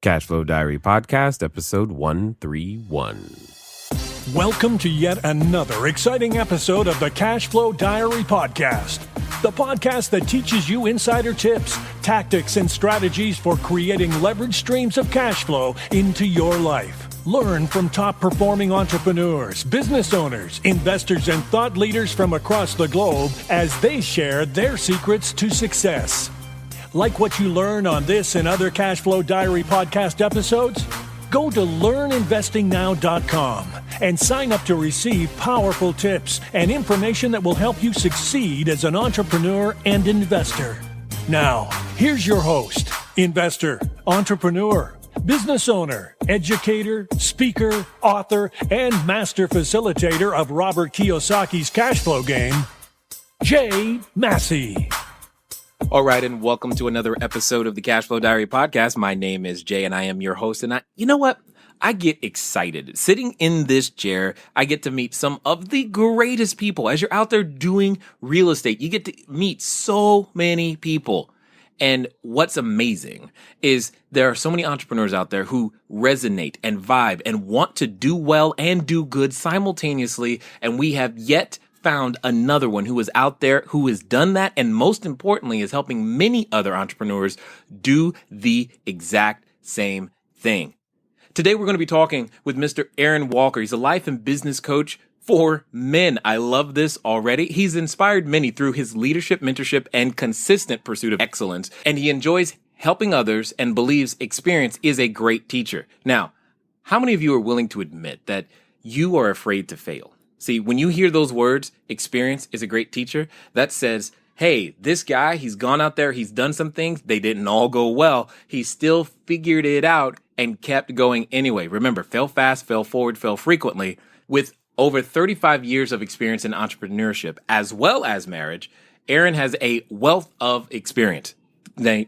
Cashflow Diary Podcast, episode 131. Welcome to yet another exciting episode of the Cashflow Diary Podcast, the podcast that teaches you insider tips, tactics, and strategies for creating leverage streams of cash flow into your life. Learn from top-performing entrepreneurs, business owners, investors, and thought leaders from across the globe as they share their secrets to success. Like what you learn on this and other Cashflow Diary podcast episodes? Go to learninvestingnow.com and sign up to receive powerful tips and information that will help you succeed as an entrepreneur and investor. Now, here's your host, investor, entrepreneur, business owner, educator, speaker, author, and master facilitator of Robert Kiyosaki's cash flow game, Jay Massey. All right, and welcome to another episode of the Cashflow Diary Podcast. My name is Jay, and I am your host. And you know what? I get excited. Sitting in this chair, I get to meet some of the greatest people. As you're out there doing real estate, you get to meet so many people. And what's amazing is there are so many entrepreneurs out there who resonate and vibe and want to do well and do good simultaneously. And we have yet found another one who is out there, who has done that, and most importantly is helping many other entrepreneurs do the exact same thing. Today we're going to be talking with Mr. Aaron Walker. He's a life and business coach for men. I love this already. He's inspired many through his leadership, mentorship, and consistent pursuit of excellence, and he enjoys helping others and believes experience is a great teacher. Now, how many of you are willing to admit that you are afraid to fail? See, when you hear those words, experience is a great teacher, that says, hey, this guy, he's gone out there, he's done some things, they didn't all go well, he still figured it out and kept going anyway. Remember, fail fast, fail forward, fail frequently. With over 35 years of experience in entrepreneurship, as well as marriage, Aaron has a wealth of experience.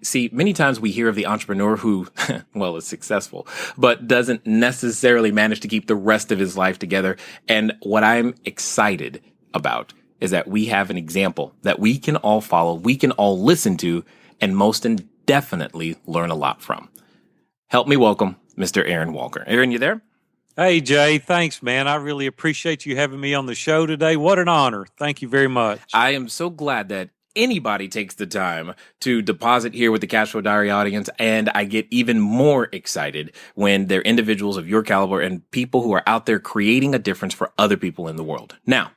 See, many times we hear of the entrepreneur who, well, is successful, but doesn't necessarily manage to keep the rest of his life together. And what I'm excited about is that we have an example that we can all follow, we can all listen to, and most definitely learn a lot from. Help me welcome Mr. Aaron Walker. Aaron, you there? Hey, Jay. Thanks, man. I really appreciate you having me on the show today. What an honor. Thank you very much. I am so glad that anybody takes the time to deposit here with the Cashflow Diary audience, and I get even more excited when they're individuals of your caliber and people who are out there creating a difference for other people in the world. Now,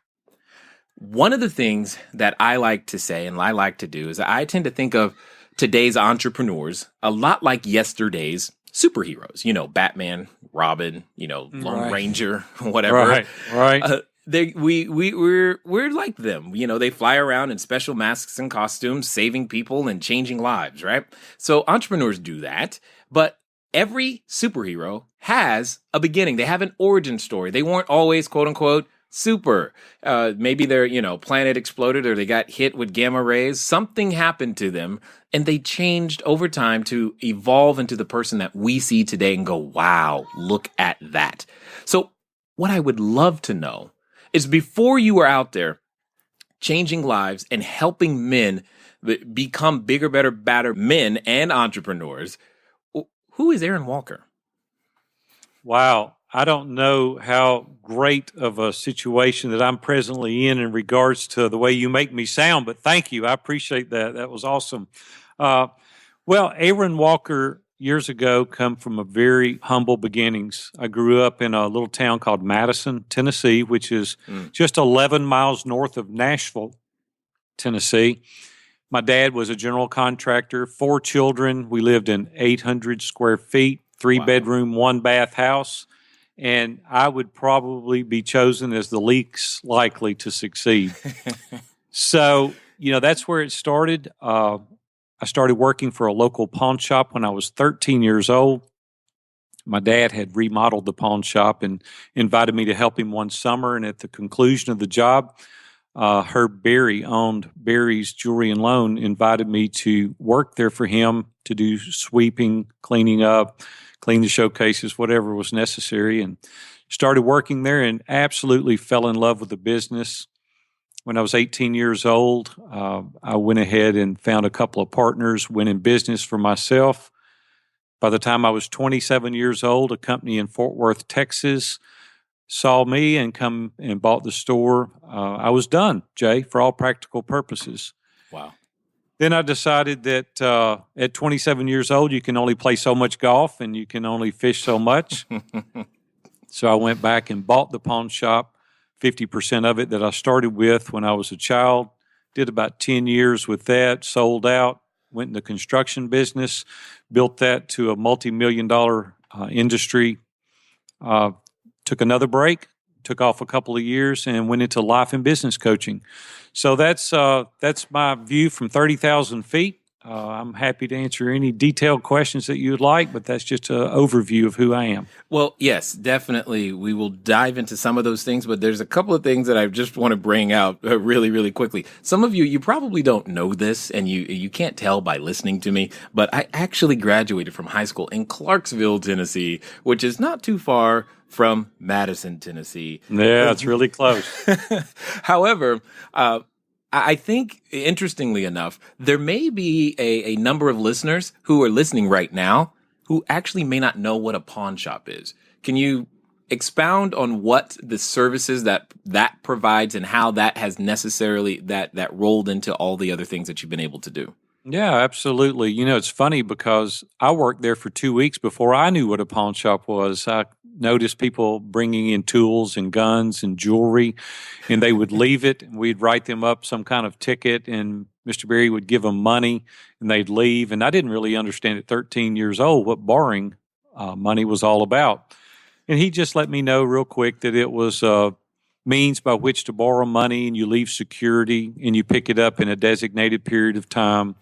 one of the things that I like to say and I like to do is I tend to think of today's entrepreneurs a lot like yesterday's superheroes. You know, Batman, Robin, Lone Ranger, whatever. Right. We're like them. You know, they fly around in special masks and costumes, saving people and changing lives, right? So entrepreneurs do that, but every superhero has a beginning. They have an origin story. They weren't always, quote unquote, super. Maybe their, planet exploded or they got hit with gamma rays. Something happened to them and they changed over time to evolve into the person that we see today and go, wow, look at that. So what I would love to know is before you were out there changing lives and helping men become bigger, better, badder men and entrepreneurs, who is Aaron Walker? Wow. I don't know how great of a situation that I'm presently in regards to the way you make me sound, but thank you. I appreciate that. That was awesome. Well, Aaron Walker years ago come from a very humble beginnings. I grew up in a little town called Madison, Tennessee, which is just 11 miles north of Nashville, Tennessee. My dad was a general contractor, 4 children. We lived in 800 square feet, 3-bedroom, 1-bath house. And I would probably be chosen as the least likely to succeed. So, that's where it started. I started working for a local pawn shop when I was 13 years old. My dad had remodeled the pawn shop and invited me to help him one summer. And at the conclusion of the job, Herb Berry owned Berry's Jewelry and Loan, invited me to work there for him to do sweeping, cleaning up, clean the showcases, whatever was necessary, and started working there and absolutely fell in love with the business. When I was 18 years old, I went ahead and found a couple of partners, went in business for myself. By the time I was 27 years old, a company in Fort Worth, Texas, saw me and come and bought the store. I was done, Jay, for all practical purposes. Wow. Then I decided that at 27 years old, you can only play so much golf and you can only fish so much. So I went back and bought the pawn shop, 50% of it that I started with when I was a child. Did about 10 years with that, sold out, went in the construction business, built that to a multi-million-dollar industry. Took another break, took off a couple of years, and went into life and business coaching. So that's my view from 30,000 feet. I'm happy to answer any detailed questions that you'd like, but that's just an overview of who I am. Well, yes, definitely. We will dive into some of those things, but there's a couple of things that I just want to bring out really, really quickly. Some of you probably don't know this, and you can't tell by listening to me, but I actually graduated from high school in Clarksville, Tennessee, which is not too far from Madison, Tennessee. Yeah, it's really close. However, I think, interestingly enough, there may be a number of listeners who are listening right now who actually may not know what a pawn shop is. Can you expound on what the services that provides and how that has necessarily that rolled into all the other things that you've been able to do? Yeah, absolutely. You know, it's funny because I worked there for 2 weeks before I knew what a pawn shop was. I noticed people bringing in tools and guns and jewelry, and they would leave it, and we'd write them up some kind of ticket, and Mr. Berry would give them money, and they'd leave. And I didn't really understand at 13 years old what borrowing money was all about. And he just let me know real quick that it was means by which to borrow money, and you leave security and you pick it up in a designated period of time.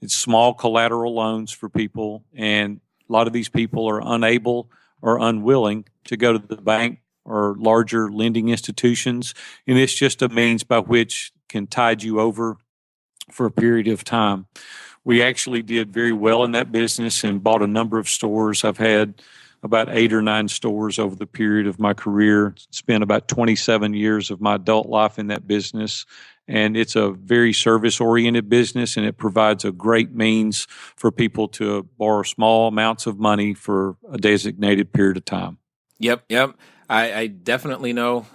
It's small collateral loans for people, and a lot of these people are unable or unwilling to go to the bank or larger lending institutions, and it's just a means by which can tide you over for a period of time. We actually did very well in that business and bought a number of stores. I've had about 8 or 9 stores over the period of my career. Spent about 27 years of my adult life in that business. And it's a very service-oriented business, and it provides a great means for people to borrow small amounts of money for a designated period of time. Yep. I definitely know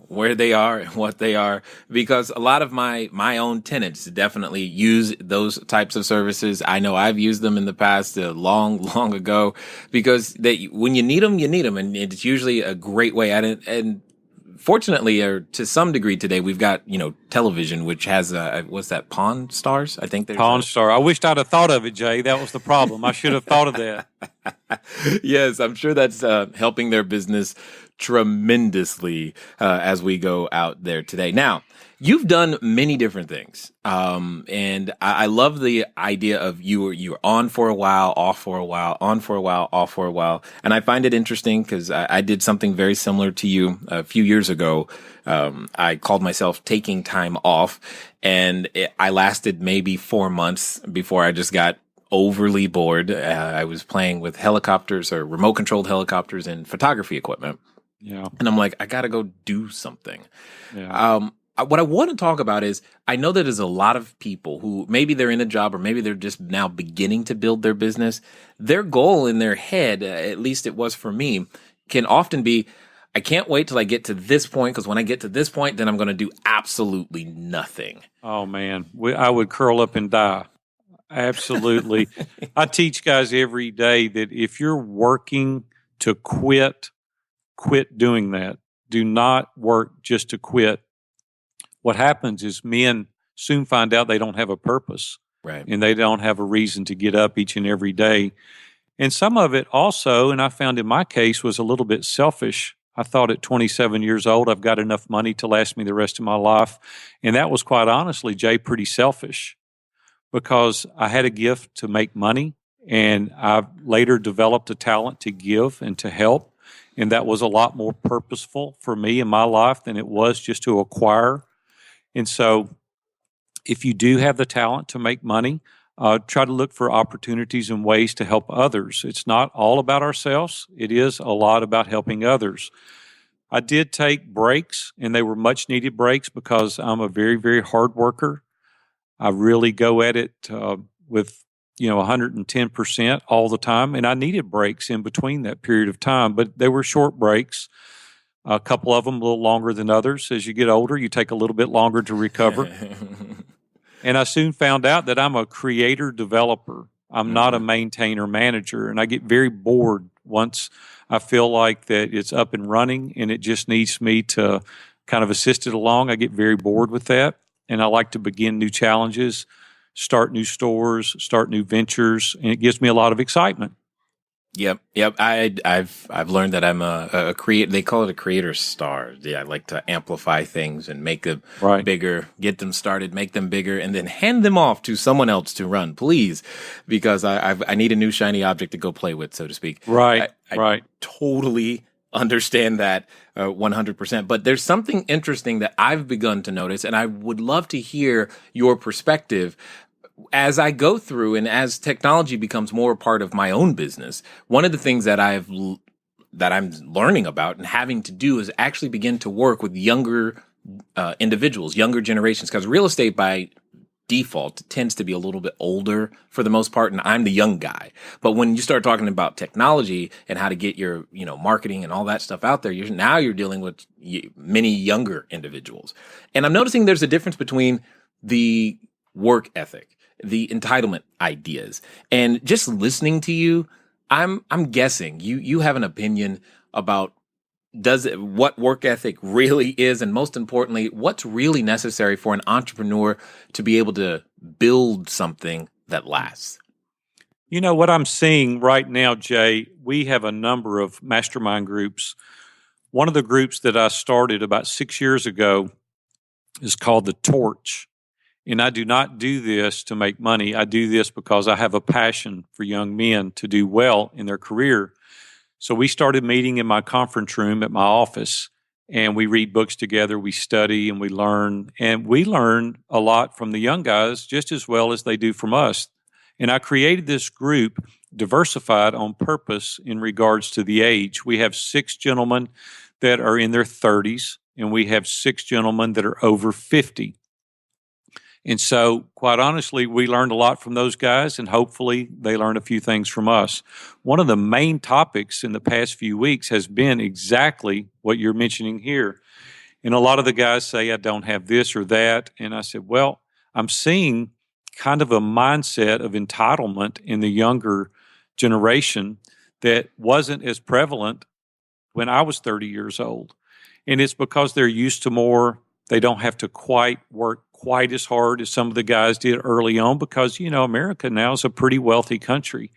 where they are and what they are, because a lot of my own tenants definitely use those types of services. I know I've used them in the past, long ago, because when you need them, and it's usually a great way at it. And fortunately, or to some degree today, we've got, television, which has, what's that, Pawn Stars? I think there's Pawn Star. I wished I'd have thought of it, Jay. That was the problem. I should have thought of that. Yes, I'm sure that's helping their business tremendously as we go out there today. Now, you've done many different things, and I love the idea of you were on for a while, off for a while, on for a while, off for a while, and I find it interesting because I did something very similar to you a few years ago. I called myself taking time off, and I lasted maybe 4 months before I just got overly bored. I was playing with helicopters or remote controlled helicopters and photography equipment. Yeah. And I'm like, I got to go do something. Yeah. What I want to talk about is, I know that there's a lot of people who maybe they're in a job or maybe they're just now beginning to build their business. Their goal in their head, at least it was for me, can often be, I can't wait till I get to this point, because when I get to this point, then I'm going to do absolutely nothing. Oh, man. I would curl up and die. Absolutely. I teach guys every day that if you're working to quit doing that. Do not work just to quit. What happens is men soon find out they don't have a purpose. Right. And they don't have a reason to get up each and every day. And some of it also, and I found in my case, was a little bit selfish. I thought at 27 years old, I've got enough money to last me the rest of my life. And that was quite honestly, Jay, pretty selfish, because I had a gift to make money, and I later developed a talent to give and to help. And that was a lot more purposeful for me in my life than it was just to acquire. And so if you do have the talent to make money, try to look for opportunities and ways to help others. It's not all about ourselves. It is a lot about helping others. I did take breaks, and they were much needed breaks, because I'm a very, very hard worker. I really go at it with 110% all the time. And I needed breaks in between that period of time, but they were short breaks. A couple of them a little longer than others. As you get older, you take a little bit longer to recover. And I soon found out that I'm a creator developer. I'm not a maintainer manager. And I get very bored once I feel like that it's up and running and it just needs me to kind of assist it along. I get very bored with that. And I like to begin new challenges, start new stores, start new ventures, and it gives me a lot of excitement. Yep. I've learned that I'm a creator. They call it a creator star. Yeah, I like to amplify things and make them bigger, get them started, make them bigger, and then hand them off to someone else to run, please, because I need a new shiny object to go play with, so to speak. Right. I totally understand that 100%. But there's something interesting that I've begun to notice, and I would love to hear your perspective. As I go through and as technology becomes more a part of my own business, one of the things that I'm learning about and having to do is actually begin to work with younger individuals, younger generations, because real estate by default tends to be a little bit older for the most part, and I'm the young guy. But when you start talking about technology and how to get your marketing and all that stuff out there, you're dealing with many younger individuals. And I'm noticing there's a difference between the work ethic, the entitlement ideas, and just listening to you, I'm guessing you have an opinion about what work ethic really is, and most importantly, what's really necessary for an entrepreneur to be able to build something that lasts. What I'm seeing right now, Jay, we have a number of mastermind groups. One of the groups that I started about 6 years ago is called The Torch. And I do not do this to make money. I do this because I have a passion for young men to do well in their career. So we started meeting in my conference room at my office, and we read books together, we study, and we learn. And we learn a lot from the young guys just as well as they do from us. And I created this group diversified on purpose in regards to the age. We have 6 gentlemen that are in their 30s, and we have 6 gentlemen that are over 50. And so, quite honestly, we learned a lot from those guys, and hopefully they learned a few things from us. One of the main topics in the past few weeks has been exactly what you're mentioning here. And a lot of the guys say, I don't have this or that. And I said, well, I'm seeing kind of a mindset of entitlement in the younger generation that wasn't as prevalent when I was 30 years old. And it's because they're used to more. They don't have to work quite as hard as some of the guys did early on because, America now is a pretty wealthy country.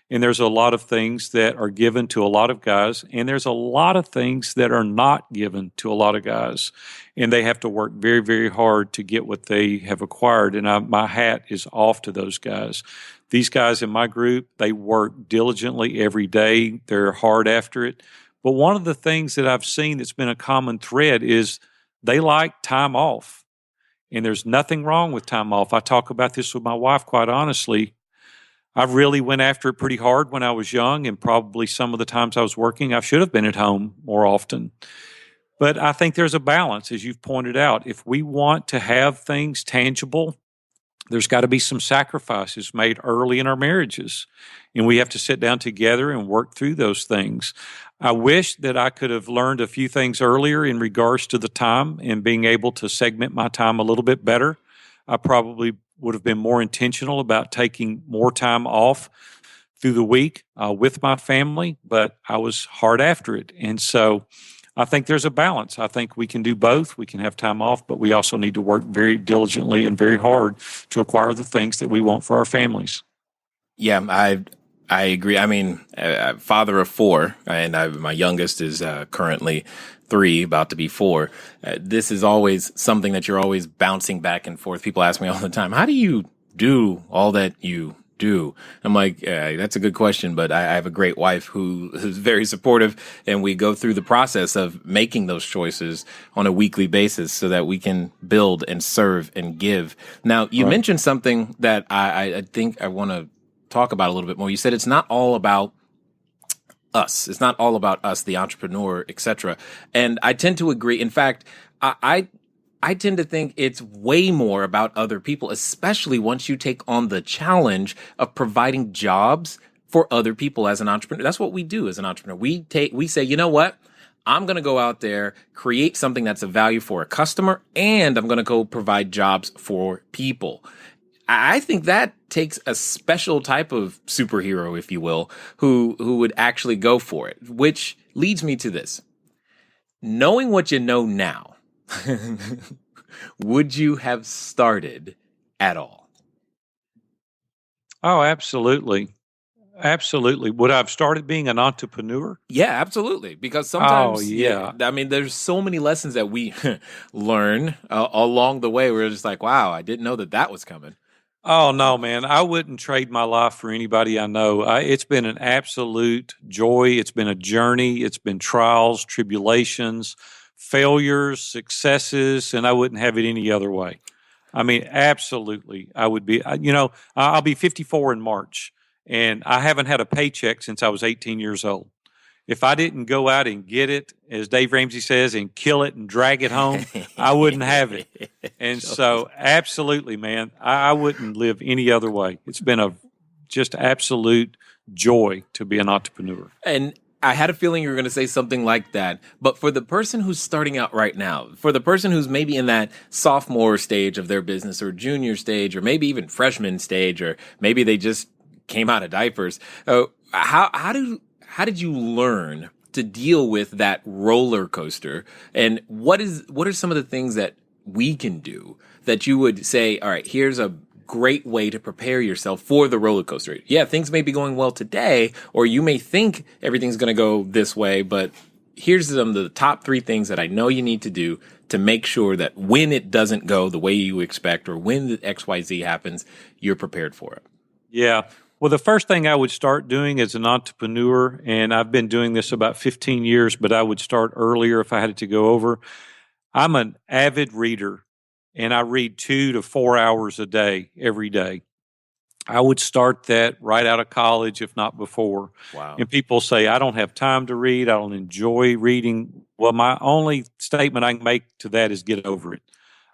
And there's a lot of things that are given to a lot of guys, and there's a lot of things that are not given to a lot of guys. And they have to work very, very hard to get what they have acquired. And my hat is off to those guys. These guys in my group, they work diligently every day. They're hard after it. But one of the things that I've seen that's been a common thread is they like time off. And there's nothing wrong with time off. I talk about this with my wife quite honestly. I really went after it pretty hard when I was young, and probably some of the times I was working, I should have been at home more often. But I think there's a balance, as you've pointed out. If we want to have things tangible, there's got to be some sacrifices made early in our marriages. And we have to sit down together and work through those things. I wish that I could have learned a few things earlier in regards to the time and being able to segment my time a little bit better. I probably would have been more intentional about taking more time off through the week with my family, but I was hard after it. And so I think there's a balance. I think we can do both. We can have time off, but we also need to work very diligently and very hard to acquire the things that we want for our families. Yeah, I agree. I mean, father of 4, and my youngest is currently 3, about to be 4. This is always something that you're always bouncing back and forth. People ask me all the time, how do you do all that you do? I'm like, that's a good question, but I have a great wife who's very supportive, and we go through the process of making those choices on a weekly basis so that we can build and serve and give. Now, you mentioned something that I think I want to talk about a little bit more. You said it's not all about us. It's not all about us, the entrepreneur, etc. And I tend to agree. In fact, I I tend to think it's way more about other people, especially once you take on the challenge of providing jobs for other people as an entrepreneur. That's what we do as an entrepreneur. We say, you know what? I'm going to go out there, create something that's of value for a customer, and I'm going to go provide jobs for people. I think that takes a special type of superhero, if you will, who would actually go for it, which leads me to this. Knowing what you know now, would you have started at all? Oh, absolutely. Absolutely. Would I have started being an entrepreneur? Yeah, absolutely. Because sometimes, Oh, yeah. I mean, there's so many lessons that we learn along the way. We're just like, wow, I didn't know that was coming. Oh, no, man. I wouldn't trade my life for anybody I know. It's been an absolute joy. It's been a journey. It's been trials, tribulations, failures, successes, and I wouldn't have it any other way. I mean, absolutely. I would be, I'll be 54 in March, and I haven't had a paycheck since I was 18 years old. If I didn't go out and get it, as Dave Ramsey says, and kill it and drag it home, I wouldn't have it. And so, absolutely, man, I wouldn't live any other way. It's been a just absolute joy to be an entrepreneur. And I had a feeling you were going to say something like that. But for the person who's starting out right now, for the person who's maybe in that sophomore stage of their business or junior stage or maybe even freshman stage, or maybe they just came out of diapers, how did you learn to deal with that roller coaster? And what are some of the things that we can do that you would say, all right, here's a great way to prepare yourself for the roller coaster? Yeah, things may be going well today, or you may think everything's going to go this way, but here's some of the top 3 things that I know you need to do to make sure that when it doesn't go the way you expect, or when the XYZ happens, you're prepared for it. Yeah. Well, the first thing I would start doing as an entrepreneur, and I've been doing this about 15 years, but I would start earlier if I had it to go over. I'm an avid reader, and I read 2 to 4 hours a day, every day. I would start that right out of college, if not before. Wow. And people say, I don't have time to read. I don't enjoy reading. Well, my only statement I can make to that is get over it.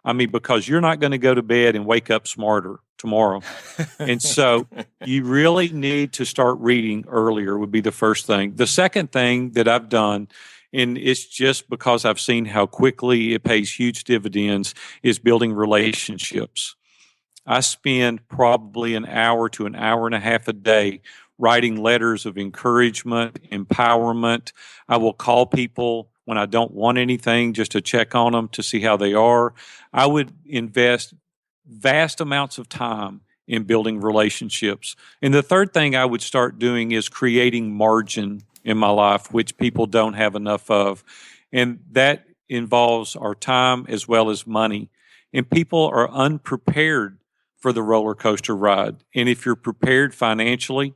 I mean, because you're not going to go to bed and wake up smarter tomorrow. And so you really need to start reading earlier would be the first thing. The second thing that I've done, and it's just because I've seen how quickly it pays huge dividends, is building relationships. I spend probably an hour to an hour and a half a day writing letters of encouragement, empowerment. I will call people when I don't want anything just to check on them to see how they are. I would invest vast amounts of time in building relationships. And the third thing I would start doing is creating margin in my life, which people don't have enough of. And that involves our time as well as money. And people are unprepared for the roller coaster ride. And if you're prepared financially,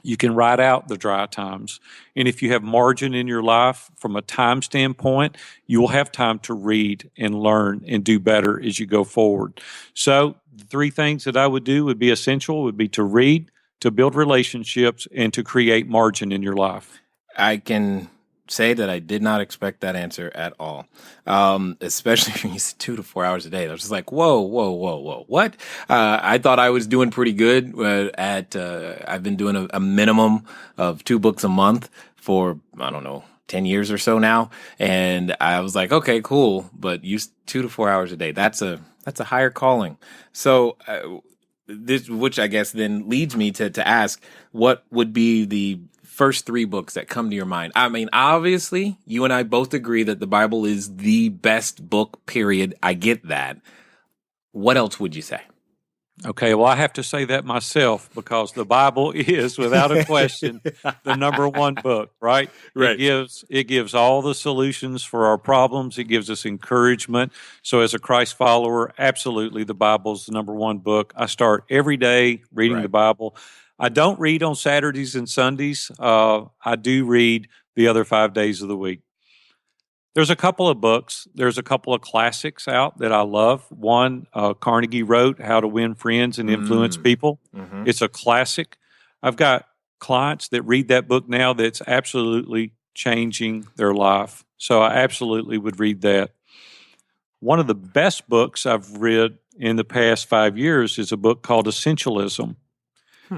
you can ride out the dry times. And if you have margin in your life from a time standpoint, you will have time to read and learn and do better as you go forward. So the 3 things that I would do would be essential, would be to read, to build relationships, and to create margin in your life. I can say that I did not expect that answer at all, especially when you said 2 to 4 hours a day. I was just like, whoa, what? I thought I was doing pretty good I've been doing a minimum of 2 books a month for, I don't know, 10 years or so now. And I was like, okay, cool. But 2 to 4 hours a day, that's a higher calling. So this, which I guess then leads me to ask, what would be the first 3 books that come to your mind? I mean, obviously, you and I both agree that the Bible is the best book, period. I get that. What else would you say? Okay, well, I have to say that myself because the Bible is, without a question, the number 1 book, right? Right. It gives all the solutions for our problems. It gives us encouragement. So as a Christ follower, absolutely, the Bible's the number 1 book. I start every day reading the Bible. I don't read on Saturdays and Sundays. I do read the other 5 days of the week. There's a couple of books. There's a couple of classics out that I love. One, Carnegie wrote, How to Win Friends and Influence People. Mm-hmm. It's a classic. I've got clients that read that book now that's absolutely changing their life. So I absolutely would read that. one of the best books I've read in the past 5 years is a book called Essentialism.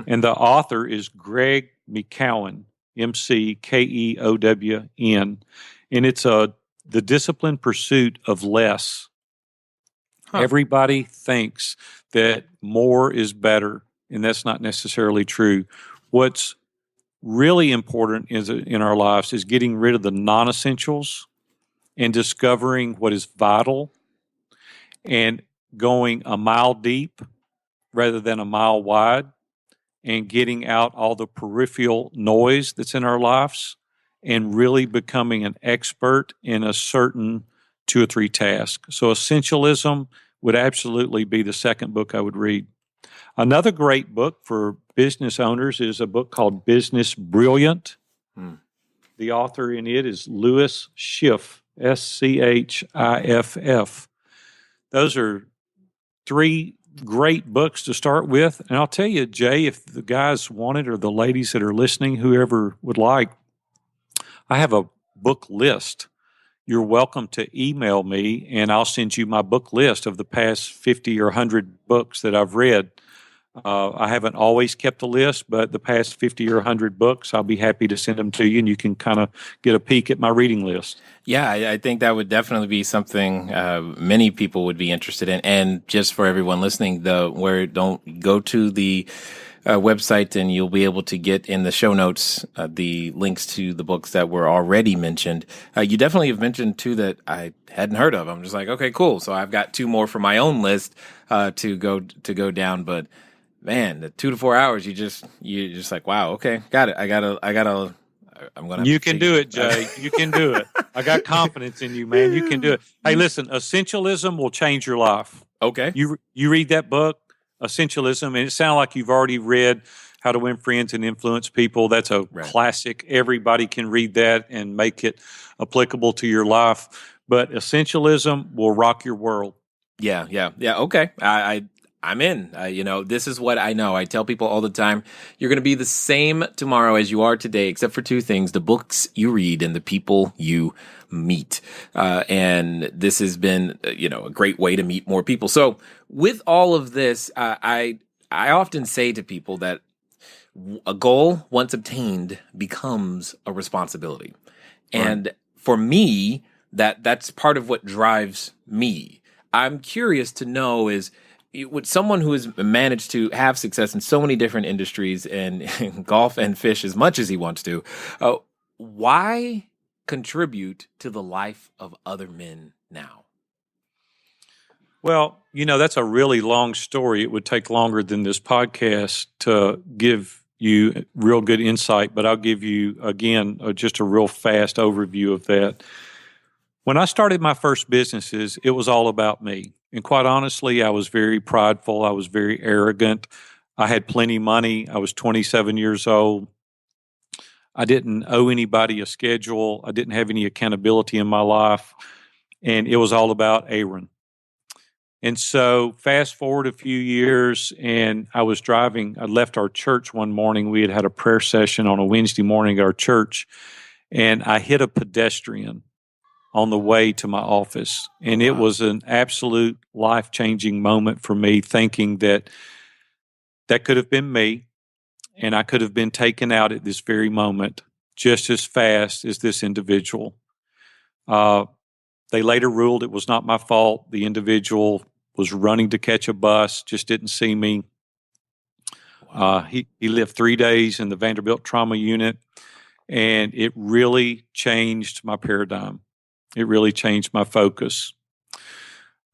And the author is Greg McKeown, McKeown. And it's the disciplined pursuit of less. Everybody thinks that more is better, and that's not necessarily true. What's really important in our lives is getting rid of the non-essentials and discovering what is vital and going a mile deep rather than a mile wide, and getting out all the peripheral noise that's in our lives and really becoming an expert in a certain 2 or 3 tasks. So Essentialism would absolutely be the second book I would read. Another great book for business owners is a book called Business Brilliant. The author in it is Louis Schiff, Schiff. Those are 3 great books to start with. And I'll tell you, Jay, if the guys want it or the ladies that are listening, whoever would like, I have a book list. You're welcome to email me, and I'll send you my book list of the past 50 or 100 books that I've read. I haven't always kept a list, but the past 50 or 100 books, I'll be happy to send them to you, and you can kind of get a peek at my reading list. Yeah, I think that would definitely be something many people would be interested in. And just for everyone listening, don't go to the website, and you'll be able to get in the show notes the links to the books that were already mentioned. You definitely have mentioned 2 that I hadn't heard of. I'm just like, okay, cool. So I've got 2 more for my own list to go down. But man, the 2 to 4 hours, you're just like, wow, okay, got it. I'm gonna. You can do it, Jay. You can do it. I got confidence in you, man. You can do it. Hey, listen, Essentialism will change your life. Okay. You read that book, Essentialism, and it sounds like you've already read How to Win Friends and Influence People. That's a classic. Everybody can read that and make it applicable to your life. But Essentialism will rock your world. Yeah. Okay. I'm in. This is what I know. I tell people all the time, you're going to be the same tomorrow as you are today, except for 2 things: the books you read and the people you meet. And this has been, a great way to meet more people. So with all of this, I often say to people that a goal, once obtained, becomes a responsibility. Right. And for me, that's part of what drives me. I'm curious to know is, with someone who has managed to have success in so many different industries and golf and fish as much as he wants to, why contribute to the life of other men now? Well, that's a really long story. It would take longer than this podcast to give you real good insight, but I'll give you, again, just a real fast overview of that. When I started my first businesses, it was all about me. And quite honestly, I was very prideful. I was very arrogant. I had plenty of money. I was 27 years old. I didn't owe anybody a schedule. I didn't have any accountability in my life. And it was all about Aaron. And so fast forward a few years, and I was driving. I left our church one morning. We had a prayer session on a Wednesday morning at our church, and I hit a pedestrian on the way to my office. And it was an absolute life-changing moment for me, thinking that could have been me, and I could have been taken out at this very moment just as fast as this individual. They later ruled it was not my fault. The individual was running to catch a bus, just didn't see me. He lived 3 days in the Vanderbilt trauma unit, and it really changed my paradigm. It really changed my focus.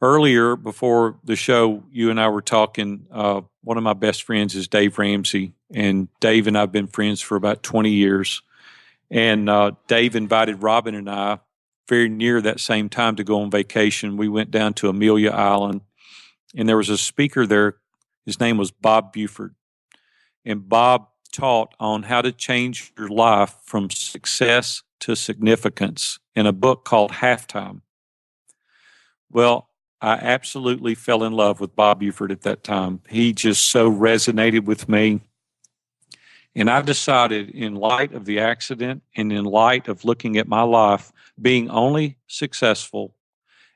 Earlier, before the show, you and I were talking. One of my best friends is Dave Ramsey, and Dave and I have been friends for about 20 years. And Dave invited Robin and I very near that same time to go on vacation. We went down to Amelia Island, and there was a speaker there. His name was Bob Buford. And Bob taught on how to change your life from success to significance in a book called Halftime. Well, I absolutely fell in love with Bob Buford at that time. He just so resonated with me. And I decided, in light of the accident and in light of looking at my life being only successful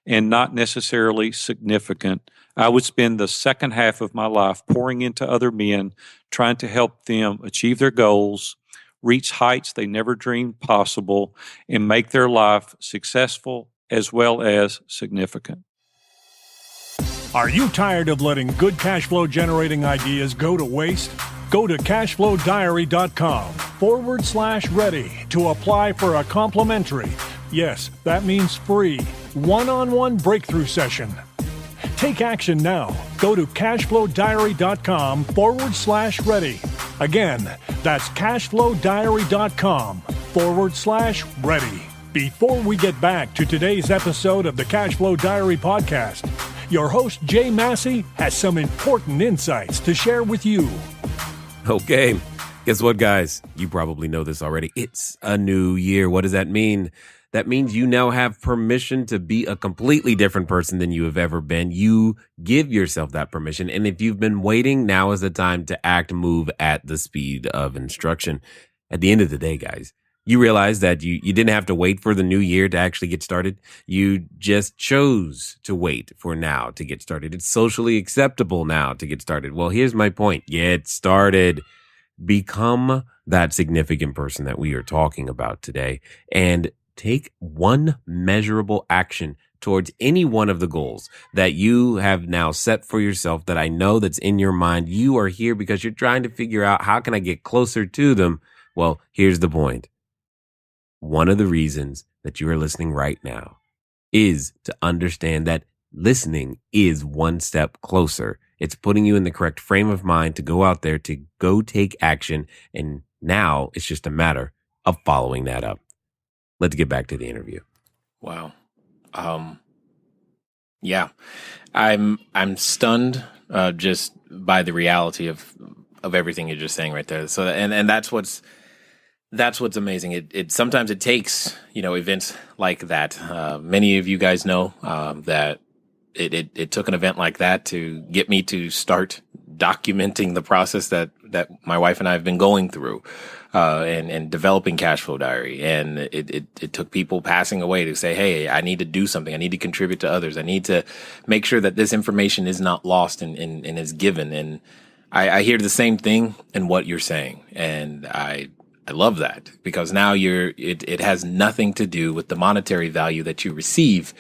and not necessarily significant. I would spend the second half of my life pouring into other men, trying to help them achieve their goals, reach heights they never dreamed possible, and make their life successful as well as significant. Are you tired of letting good cash flow generating ideas go to waste? Go to CashFlowDiary.com/ready to apply for a complimentary, yes, that means free, one-on-one breakthrough session. Take action now. Go to CashFlowDiary.com/ready. Again, that's CashFlowDiary.com/ready. Before we get back to today's episode of the Cashflow Diary podcast, your host Jay Massey has some important insights to share with you. Okay, guess what, guys? You probably know this already. It's a new year. What does that mean? That means you now have permission to be a completely different person than you have ever been. You give yourself that permission. And if you've been waiting, now is the time to act, move at the speed of instruction. At the end of the day, guys, you realize that you didn't have to wait for the new year to actually get started. You just chose to wait for now to get started. It's socially acceptable now to get started. Well, here's my point. Get started. Become that significant person that we are talking about today, and take one measurable action towards any one of the goals that you have now set for yourself, that I know that's in your mind. You are here because you're trying to figure out, how can I get closer to them? Well, here's the point. One of the reasons that you are listening right now is to understand that listening is one step closer. It's putting you in the correct frame of mind to go out there, to go take action. And now it's just a matter of following that up. Let's get back to the interview. Wow. Yeah, I'm stunned just by the reality of everything you're just saying right there. So, and that's what's amazing. It sometimes it takes, events like that. Many of you guys know that it took an event like that to get me to start documenting the process that my wife and I have been going through, and developing Cashflow Diary. And it took people passing away to say, hey, I need to do something. I need to contribute to others. I need to make sure that this information is not lost and is given. And I hear the same thing in what you're saying. And I love that, because now it has nothing to do with the monetary value that you receive.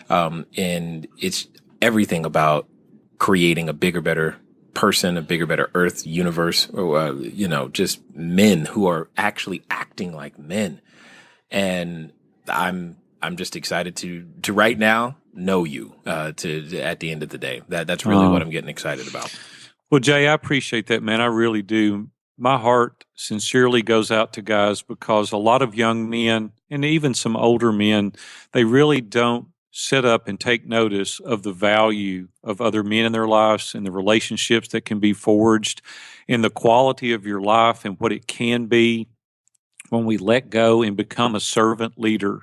And it's everything about creating a bigger, better person, a bigger, better earth, universe, or, just men who are actually acting like men. And I'm just excited to right now know you, to at the end of the day. That's really what I'm getting excited about. Well, Jay, I appreciate that, man. I really do. My heart sincerely goes out to guys, because a lot of young men, and even some older men, they really don't sit up and take notice of the value of other men in their lives, and the relationships that can be forged, and the quality of your life, and what it can be when we let go and become a servant leader.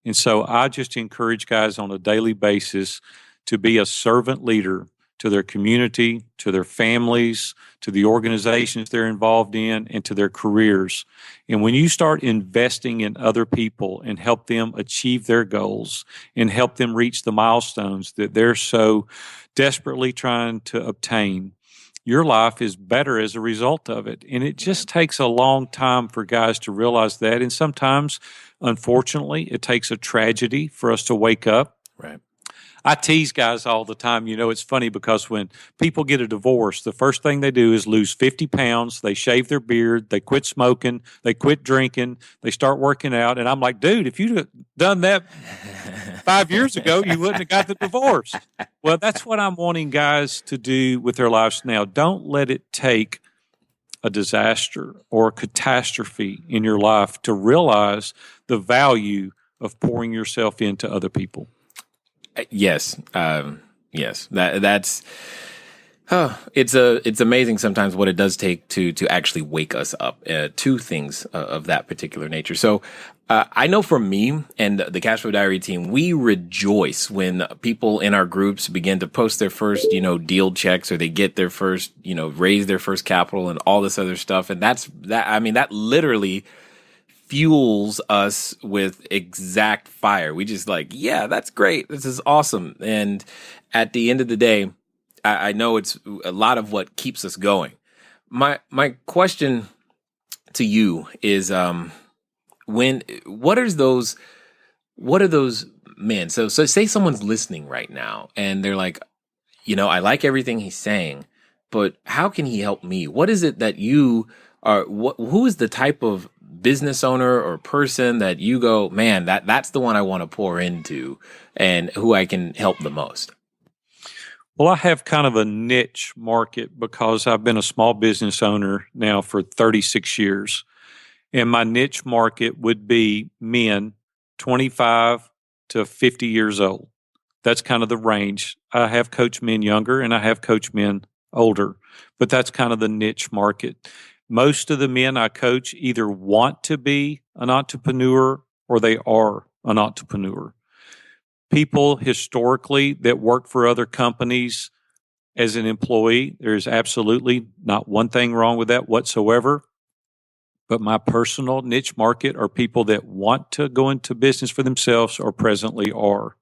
And so I just encourage guys on a daily basis to be a servant leader to their community, to their families, to the organizations they're involved in, and to their careers. And when you start investing in other people and help them achieve their goals and help them reach the milestones that they're so desperately trying to obtain, your life is better as a result of it. And it just takes a long time for guys to realize that. And sometimes, unfortunately, it takes a tragedy for us to wake up. Right. I tease guys all the time. It's funny, because when people get a divorce, the first thing they do is lose 50 pounds. They shave their beard. They quit smoking. They quit drinking. They start working out. And I'm like, dude, if you'd done that 5 years ago, you wouldn't have got the divorce. Well, that's what I'm wanting guys to do with their lives now. Don't let it take a disaster or a catastrophe in your life to realize the value of pouring yourself into other people. Yes. Yes. That's it's amazing sometimes what it does take to actually wake us up to things of that particular nature. So I know for me and the Cashflow Diary team, we rejoice when people in our groups begin to post their first, deal checks, or they get their first, raise their first capital and all this other stuff. And that literally fuels us with exact fire. We just like, yeah, that's great. This is awesome. And at the end of the day, I know it's a lot of what keeps us going. My question to you is, what are those men? So say someone's listening right now and they're like, I like everything he's saying, but how can he help me? What is it that you are, who is the type of business owner or person that you go, man, that's the one I want to pour into and who I can help the most? Well, I have kind of a niche market because I've been a small business owner now for 36 years. And my niche market would be men 25 to 50 years old. That's kind of the range. I have coached men younger and I have coached men older, but that's kind of the niche market. Most of the men I coach either want to be an entrepreneur or they are an entrepreneur. People historically that work for other companies as an employee, there's absolutely not one thing wrong with that whatsoever. But my personal niche market are people that want to go into business for themselves or presently are.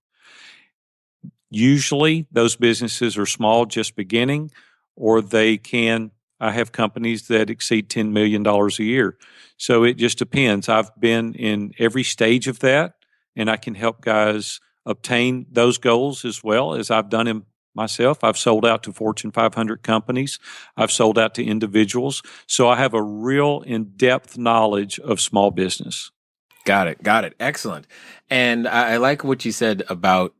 Usually those businesses are small, just beginning, or I have companies that exceed $10 million a year. So it just depends. I've been in every stage of that, and I can help guys obtain those goals as well as I've done them myself. I've sold out to Fortune 500 companies. I've sold out to individuals. So I have a real in-depth knowledge of small business. Got it. Excellent. And I like what you said about,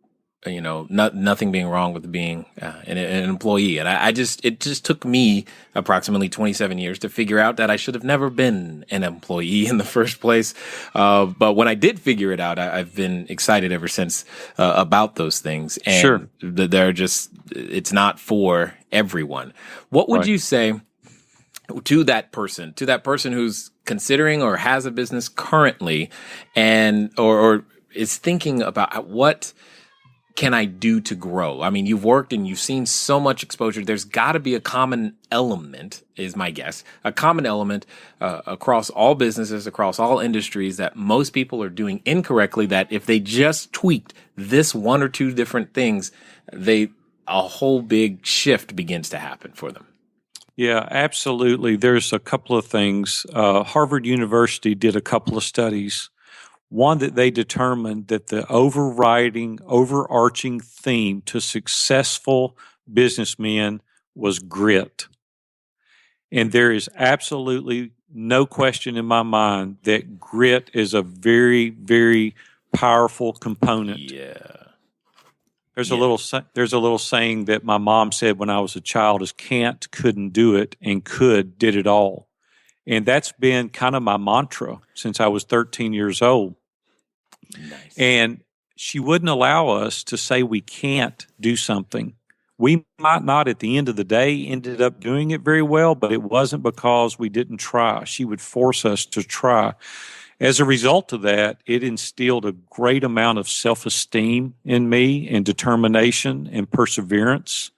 nothing being wrong with being an employee. And it just took me approximately 27 years to figure out that I should have never been an employee in the first place. But when I did figure it out, I've been excited ever since about those things. And sure. It's not for everyone. What would you say to that person who's considering or has a business currently and or is thinking about what can I do to grow? I mean, you've worked and you've seen so much exposure. There's got to be a common element, is my guess, a common element across all businesses, across all industries that most people are doing incorrectly, that if they just tweaked this one or two different things, a whole big shift begins to happen for them. Yeah, absolutely. There's a couple of things. Harvard University did a couple of studies. One, that they determined that the overarching theme to successful businessmen was grit. And there is absolutely no question in my mind that grit is a very, very powerful component. Yeah. There's a little saying that my mom said when I was a child is can't, couldn't do it, and could, did it all. And that's been kind of my mantra since I was 13 years old. Nice. And she wouldn't allow us to say we can't do something. We might not at the end of the day ended up doing it very well, but it wasn't because we didn't try. She would force us to try. As a result of that, it instilled a great amount of self-esteem in me and determination and perseverance.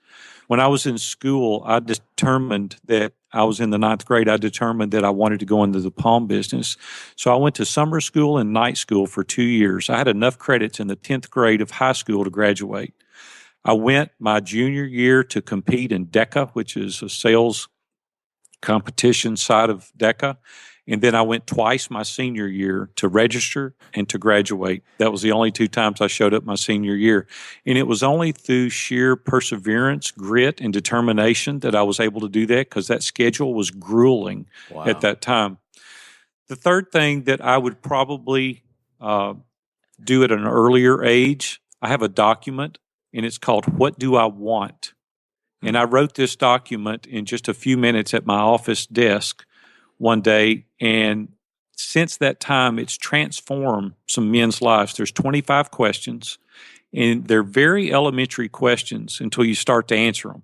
When I was in school, I determined that I was in the 9th grade. I determined that I wanted to go into the palm business. So I went to summer school and night school for 2 years. I had enough credits in the 10th grade of high school to graduate. I went my junior year to compete in DECA, which is a sales competition side of DECA. And then I went twice my senior year to register and to graduate. That was the only 2 times I showed up my senior year. And it was only through sheer perseverance, grit, and determination that I was able to do that, because that schedule was grueling at that time. The third thing that I would probably do at an earlier age, I have a document, and it's called What Do I Want? And I wrote this document in just a few minutes at my office desk one day, and since that time, it's transformed some men's lives. There's 25 questions, and they're very elementary questions until you start to answer them.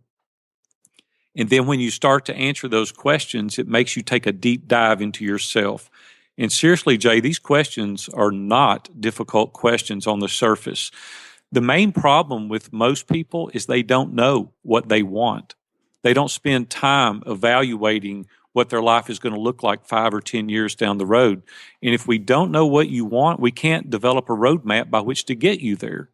And then when you start to answer those questions, it makes you take a deep dive into yourself. And seriously, Jay, these questions are not difficult questions on the surface. The main problem with most people is they don't know what they want. They don't spend time evaluating what their life is going to look like 5 or 10 years down the road. And if we don't know what you want, we can't develop a roadmap by which to get you there.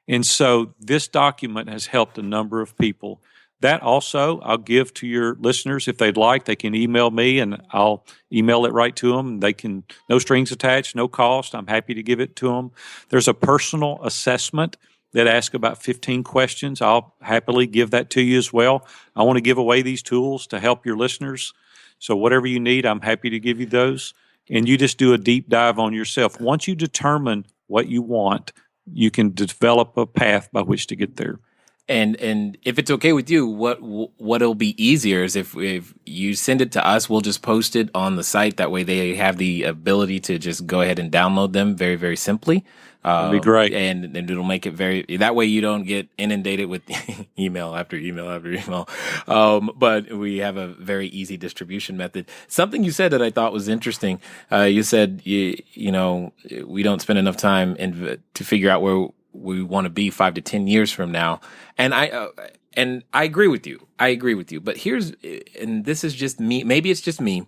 And so this document has helped a number of people. That also I'll give to your listeners if they'd like. They can email me and I'll email it right to them. They can, no strings attached, no cost. I'm happy to give it to them. There's a personal assessment that asks about 15 questions. I'll happily give that to you as well. I want to give away these tools to help your listeners. So whatever you need, I'm happy to give you those. And you just do a deep dive on yourself. Once you determine what you want, you can develop a path by which to get there. And if it's okay with you, what'll be easier is if you send it to us, we'll just post it on the site. That way they have the ability to just go ahead and download them very, very simply. That'd be great. And it'll make it that way you don't get inundated with email after email after email. But we have a very easy distribution method. Something you said that I thought was interesting. You said, you know, we don't spend enough time to figure out where we want to be 5 to 10 years from now. And I agree with you. But and this is just me. Maybe it's just me,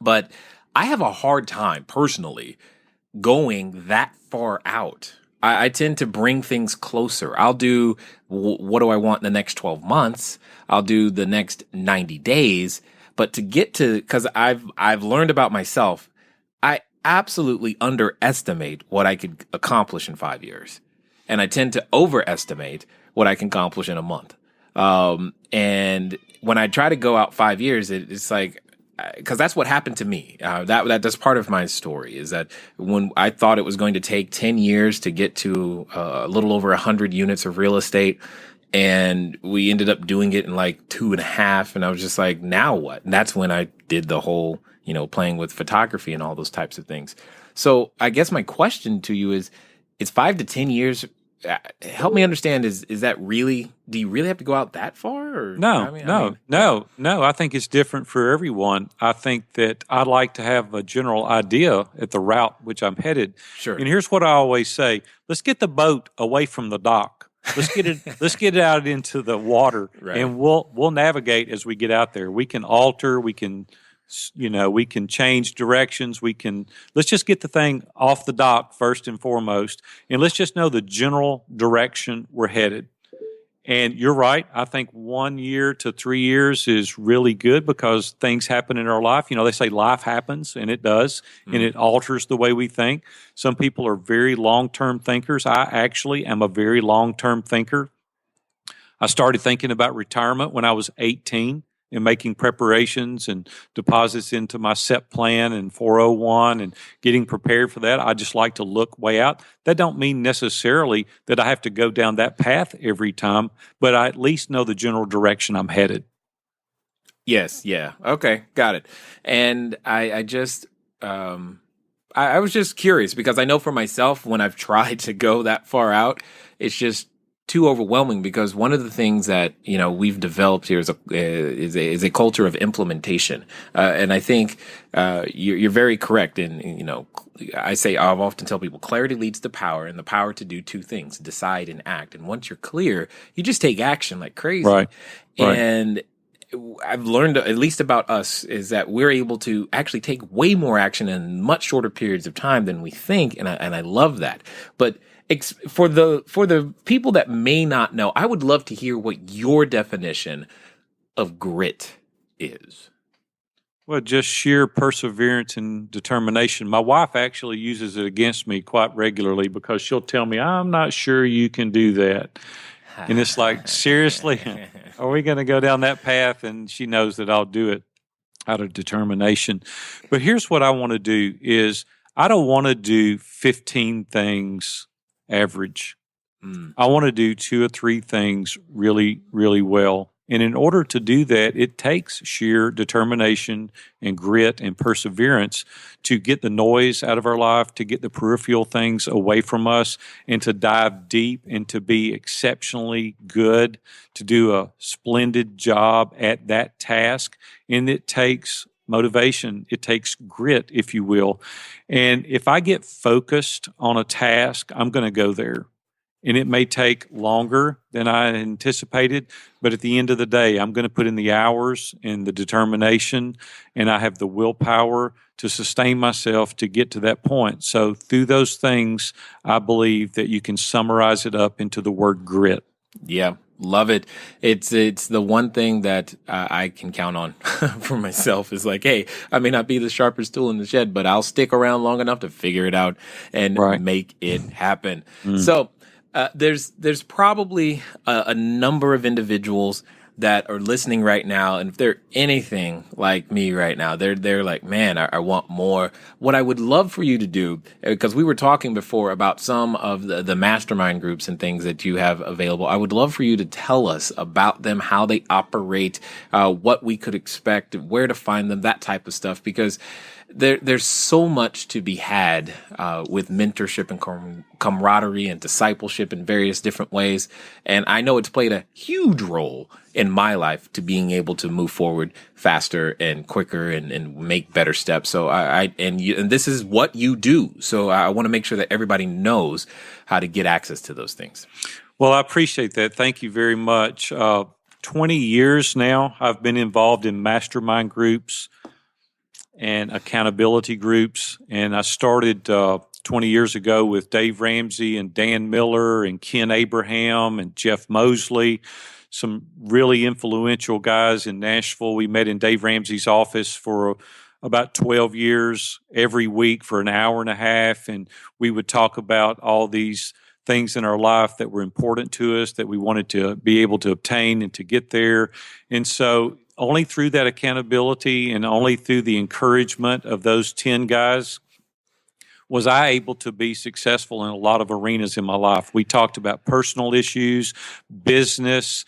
but I have a hard time personally going that far out. I tend to bring things closer. I'll do what do I want in the next 12 months? I'll do the next 90 days. But to get to, because I've learned about myself, I absolutely underestimate what I could accomplish in 5 years. And I tend to overestimate what I can accomplish in a month. And when I try to go out 5 years, it's like, because that's what happened to me. That's part of my story, is that when I thought it was going to take 10 years to get to a little over 100 units of real estate, and we ended up doing it in like 2.5. And I was just like, now what? And that's when I did the whole, you know, playing with photography and all those types of things. So I guess my question to you is 5 to 10 years, help me understand, is that really, do you really have to go out that far? Or, No. I think it's different for everyone. I think that I like to have a general idea at the route which I'm headed. Sure. And here's what I always say: let's get the boat away from the dock. Let's get it out into the water, right. And we'll navigate as we get out there. We can alter, we can change directions. Let's just get the thing off the dock first and foremost, and let's just know the general direction we're headed. And you're right. I think 1 year to 3 years is really good because things happen in our life. You know, they say life happens, and it does, and it alters the way we think. Some people are very long-term thinkers. I actually am a very long-term thinker. I started thinking about retirement when I was 18 and making preparations and deposits into my SEP plan and 401 and getting prepared for that. I just like to look way out. That don't mean necessarily that I have to go down that path every time, but I at least know the general direction I'm headed. Yes. Yeah. Okay. Got it. And I was just curious because I know for myself, when I've tried to go that far out, it's just too overwhelming, because one of the things that, you know, we've developed here is a culture of implementation. And I think you're very correct. And, you know, I've often tell people clarity leads to power, and the power to do two things: decide and act. And once you're clear, you just take action like crazy. Right. And I've learned, at least about us, is that we're able to actually take way more action in much shorter periods of time than we think. And I love that. But for the people that may not know, I would love to hear what your definition of grit is. Well, just sheer perseverance and determination. My wife actually uses it against me quite regularly because she'll tell me, "I'm not sure you can do that." And it's like, seriously, are we going to go down that path? And she knows that I'll do it out of determination. But here's what I want to do is, I don't want to do 15 things average. I want to do 2 or 3 things really, really well. And in order to do that, it takes sheer determination and grit and perseverance to get the noise out of our life, to get the peripheral things away from us, and to dive deep and to be exceptionally good, to do a splendid job at that task. And it takes motivation. It takes grit, if you will. And if I get focused on a task, I'm going to go there. And it may take longer than I anticipated, but at the end of the day, I'm going to put in the hours and the determination, and I have the willpower to sustain myself to get to that point. So through those things, I believe that you can summarize it up into the word grit. Yeah, love it. It's the one thing that I can count on for myself is like, hey, I may not be the sharpest tool in the shed, but I'll stick around long enough to figure it out and make it happen. So there's probably a number of individuals that are listening right now, and if they're anything like me right now, they're like, man, I want more. What I would love for you to do, because we were talking before about some of the mastermind groups and things that you have available, I would love for you to tell us about them, how they operate, what we could expect, where to find them, that type of stuff, because there's so much to be had with mentorship and camaraderie and discipleship in various different ways. And I know it's played a huge role in my life to being able to move forward faster and quicker and make better steps. So and this is what you do. So I want to make sure that everybody knows how to get access to those things. Well, I appreciate that. Thank you very much. 20 years now, I've been involved in mastermind groups and accountability groups. And I started 20 years ago with Dave Ramsey and Dan Miller and Ken Abraham and Jeff Mosley, some really influential guys in Nashville. We met in Dave Ramsey's office for about 12 years every week for an hour and a half. And we would talk about all these things in our life that were important to us, that we wanted to be able to obtain and to get there. And so only through that accountability and only through the encouragement of those 10 guys was I able to be successful in a lot of arenas in my life. We talked about personal issues, business,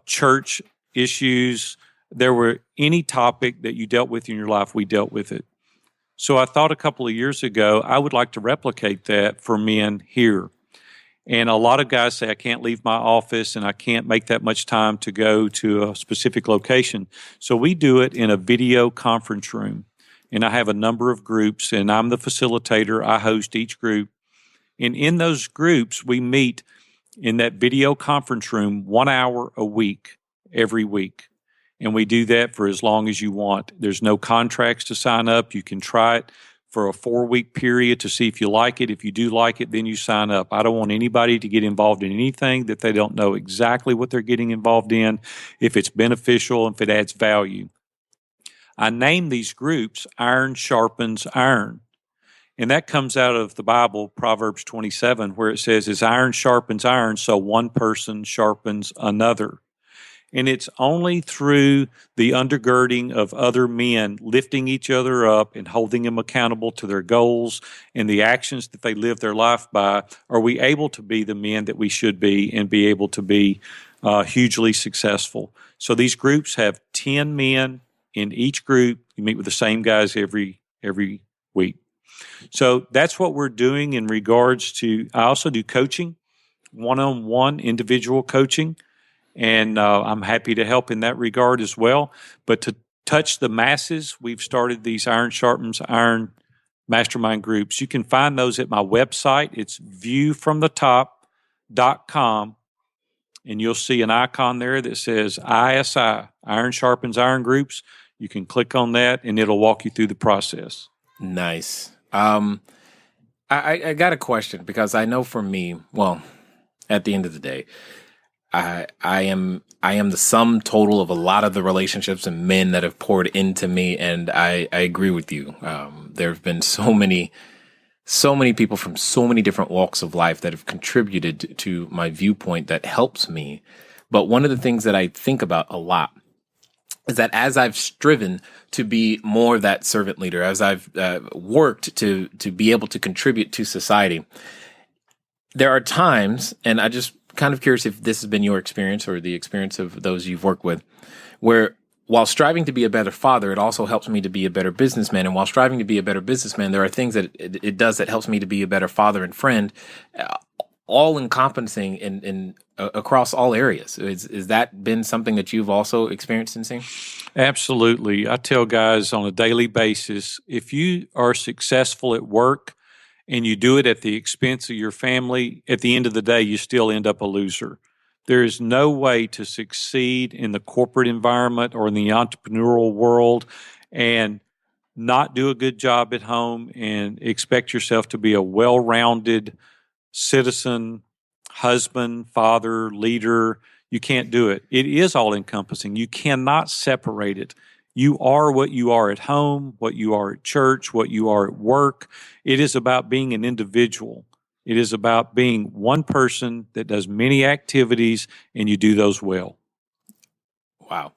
church issues. There were any topic that you dealt with in your life, we dealt with it. So I thought a couple of years ago, I would like to replicate that for men here. And a lot of guys say, I can't leave my office and I can't make that much time to go to a specific location. So we do it in a video conference room. And I have a number of groups, and I'm the facilitator. I host each group. And in those groups, we meet in that video conference room 1 hour a week, every week. And we do that for as long as you want. There's no contracts to sign up. You can try it for a 4-week period to see if you like it. If you do like it, then you sign up. I don't want anybody to get involved in anything that they don't know exactly what they're getting involved in, if it's beneficial, if it adds value. I name these groups Iron Sharpens Iron. And that comes out of the Bible, Proverbs 27, where it says, as iron sharpens iron, so one person sharpens another. And it's only through the undergirding of other men lifting each other up and holding them accountable to their goals and the actions that they live their life by are we able to be the men that we should be and be able to be hugely successful. So these groups have 10 men in each group. You meet with the same guys every week. So that's what we're doing in regards to, I also do coaching, one-on-one individual coaching. And I'm happy to help in that regard as well. But to touch the masses, we've started these Iron Sharpens Iron mastermind groups. You can find those at my website. It's viewfromthetop.com. And you'll see an icon there that says ISI, Iron Sharpens Iron Groups. You can click on that, and it'll walk you through the process. Nice. I got a question, because I know for me, well, at the end of the day, I am the sum total of a lot of the relationships and men that have poured into me, and I agree with you. There have been so many people from so many different walks of life that have contributed to my viewpoint that helps me. But one of the things that I think about a lot is that as I've striven to be more of that servant leader, as I've worked to be able to contribute to society, there are times, and I just kind of curious if this has been your experience or the experience of those you've worked with, where while striving to be a better father, it also helps me to be a better businessman. And while striving to be a better businessman, there are things that it does that helps me to be a better father and friend, all encompassing in across all areas. Is that been something that you've also experienced and seen? Absolutely. I tell guys on a daily basis, if you are successful at work and you do it at the expense of your family, at the end of the day, you still end up a loser. There is no way to succeed in the corporate environment or in the entrepreneurial world and not do a good job at home and expect yourself to be a well-rounded citizen, husband, father, leader. You can't do it. It is all-encompassing. You cannot separate it. You are what you are at home, what you are at church, what you are at work. It is about being an individual. It is about being one person that does many activities, and you do those well. Wow.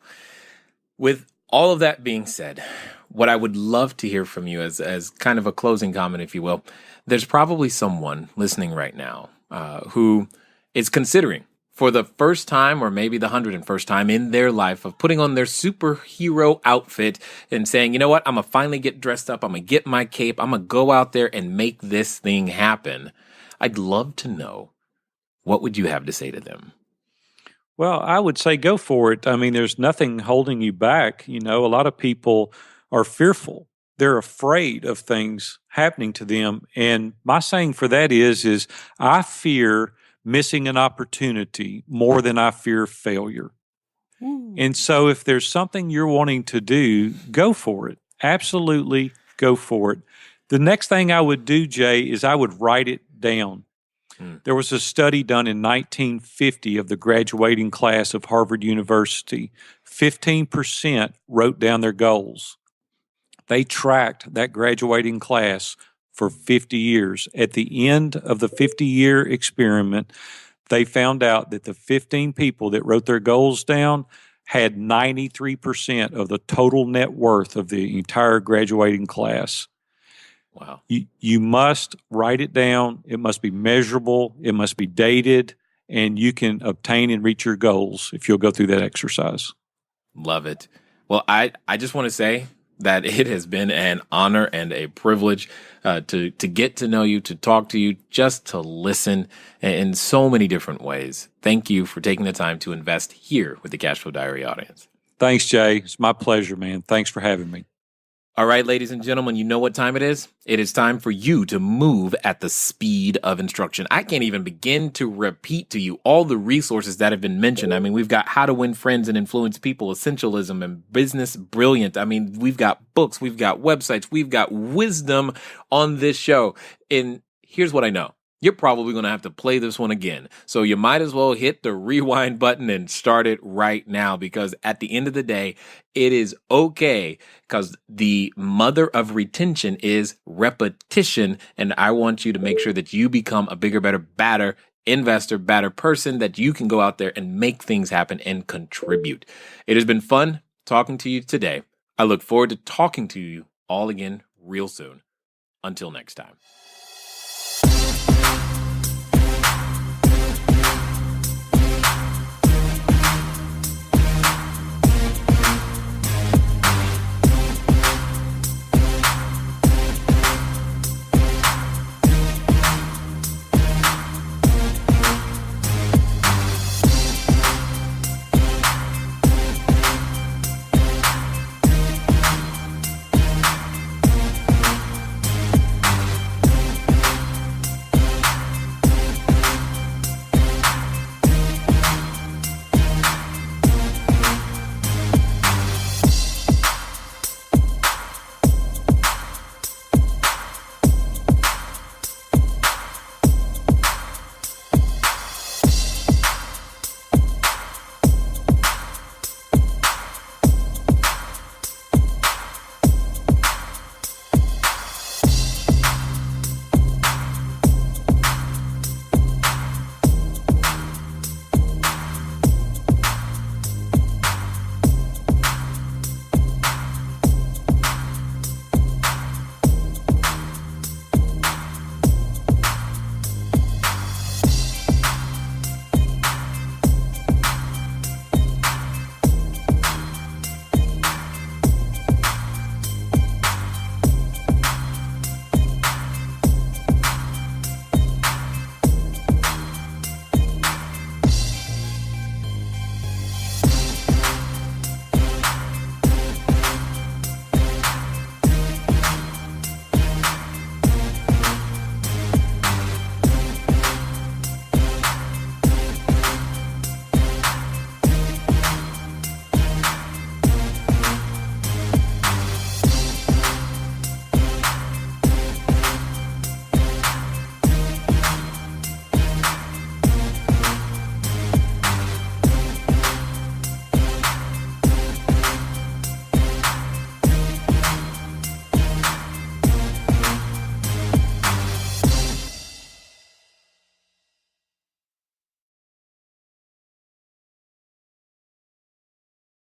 With all of that being said, what I would love to hear from you as kind of a closing comment, if you will, there's probably someone listening right now who is considering for the first time or maybe the 101st time in their life of putting on their superhero outfit and saying, you know what, I'm going to finally get dressed up. I'm going to get my cape. I'm going to go out there and make this thing happen. I'd love to know, what would you have to say to them? Well, I would say go for it. I mean, there's nothing holding you back. You know, a lot of people are fearful. They're afraid of things happening to them. And my saying for that is I fear missing an opportunity more than I fear failure. And so if there's something you're wanting to do, go for it. Absolutely go for it. The next thing I would do, Jay, is I would write it down. There was a study done in 1950 of the graduating class of Harvard University. 15% wrote down their goals. They tracked that graduating class for 50 years. At the end of the 50-year experiment, they found out that the 15 people that wrote their goals down had 93% of the total net worth of the entire graduating class. Wow. You must write it down. It must be measurable. It must be dated, and you can obtain and reach your goals if you'll go through that exercise. Love it. Well, I just want to say that it has been an honor and a privilege to get to know you, to talk to you, just to listen in so many different ways. Thank you for taking the time to invest here with the Cashflow Diary audience. Thanks, Jay. It's my pleasure, man. Thanks for having me. All right, ladies and gentlemen, you know what time it is? It is time for you to move at the speed of instruction. I can't even begin to repeat to you all the resources that have been mentioned. I mean, we've got How to Win Friends and Influence People, Essentialism, and Business Brilliant. I mean, we've got books, we've got websites, we've got wisdom on this show. And here's what I know. You're probably going to have to play this one again. So you might as well hit the rewind button and start it right now, because at the end of the day, it is okay, because the mother of retention is repetition. And I want you to make sure that you become a bigger, better, badder investor, badder person, that you can go out there and make things happen and contribute. It has been fun talking to you today. I look forward to talking to you all again real soon. Until next time.